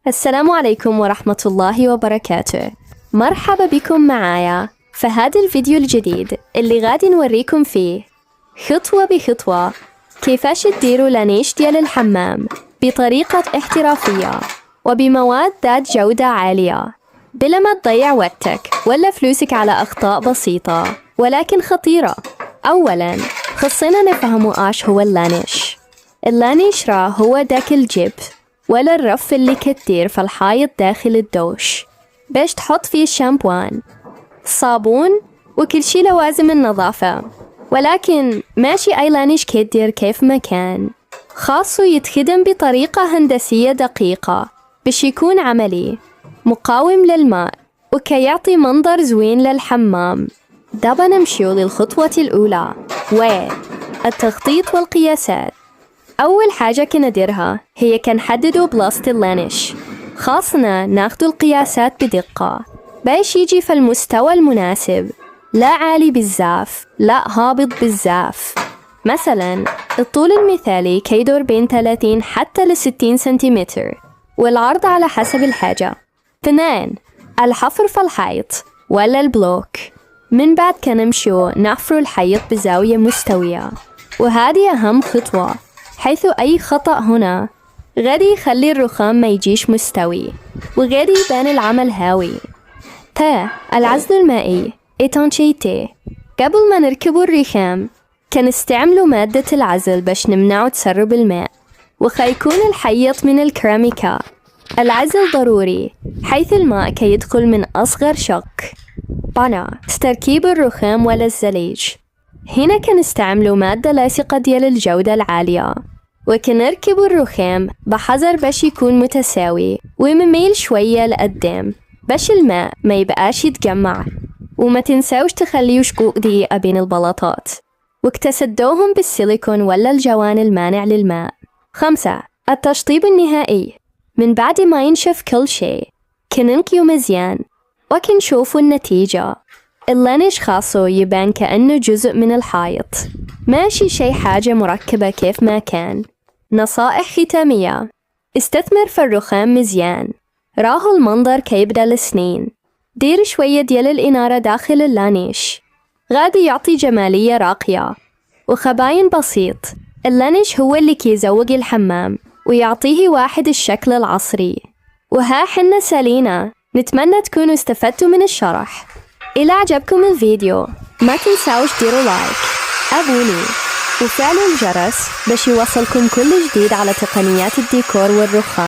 السلام عليكم ورحمة الله وبركاته. مرحبا بكم معايا في هذا الفيديو الجديد اللي غادي نوريكم فيه خطوة بخطوة كيفاش تديروا لانيش ديال الحمام بطريقة احترافية وبمواد ذات جودة عالية بلا ما تضيع وقتك ولا فلوسك على أخطاء بسيطة ولكن خطيرة. أولاً خصنا نفهموا ايش هو اللانيش. اللانيش هو داك الجيب ولا الرف اللي كتير في الحائط داخل الدوش باش تحط فيه الشامبوان، صابون وكل شي لوازم النظافة، ولكن ماشي أي لانيش كتير كيف ما كان، خاصه يتخدم بطريقة هندسية دقيقة باش يكون عملي مقاوم للماء وكيعطي منظر زوين للحمام. دابا نمشيو للخطوة الأولى والتخطيط والقياسات. أول حاجة كنديرها هي كنحددو بلاصة اللانيش، خاصنا ناخدو القياسات بدقة باش يجي في المستوى المناسب، لا عالي بزاف لا هابط بزاف. مثلا الطول المثالي كيدور بين 30 حتى ل 60 سنتيمتر والعرض على حسب الحاجة. 2 الحفر في الحيط ولا البلوك. من بعد كنمشيو نحفر الحيط بزاوية مستوية، وهذه أهم خطوة حيث أي خطأ هنا غادي يخلي الرخام ما يجيش مستوي وغادي يبان العمل هاوي. العزل المائي étanchéité. قبل ما نركبوا الرخام كنستعملوا مادة العزل باش نمنعوا تسرب الماء، وخيكون الحيط من الكراميكا. العزل ضروري حيث الماء كيدخل من أصغر شق. تركيب الرخام ولا الزليج. هنا كنستعملوا مادة لاصقة ديال الجودة العالية، وكنركب الرخام بحذر باش يكون متساوي ومميل شوية لقدام باش الماء ما يبقاش يتجمع. وما تنساوش تخليو شقوق دقيقة بين البلاطات واكتسدوهم بالسيليكون ولا الجوان المانع للماء. 5 التشطيب النهائي. من بعد ما ينشف كل شيء كننقيه مزيان وكنشوفوا النتيجة. اللانيش خاصه يبان كأنه جزء من الحائط، ماشي شي حاجة مركبة كيف ما كان. نصائح ختامية: استثمر في الرخام مزيان، راهو المنظر كيبدا لسنين. دير شوية ديال الإنارة داخل اللانيش، غادي يعطي جمالية راقية وخباين بسيط. اللانيش هو اللي كيزوق الحمام ويعطيه واحد الشكل العصري. وها حنا سالينا، نتمنى تكونوا استفدتوا من الشرح. إذا عجبكم الفيديو ما تنساوش ديروا لايك، أبوني وفعلوا الجرس باش يوصلكم كل جديد على تقنيات الديكور والرخام.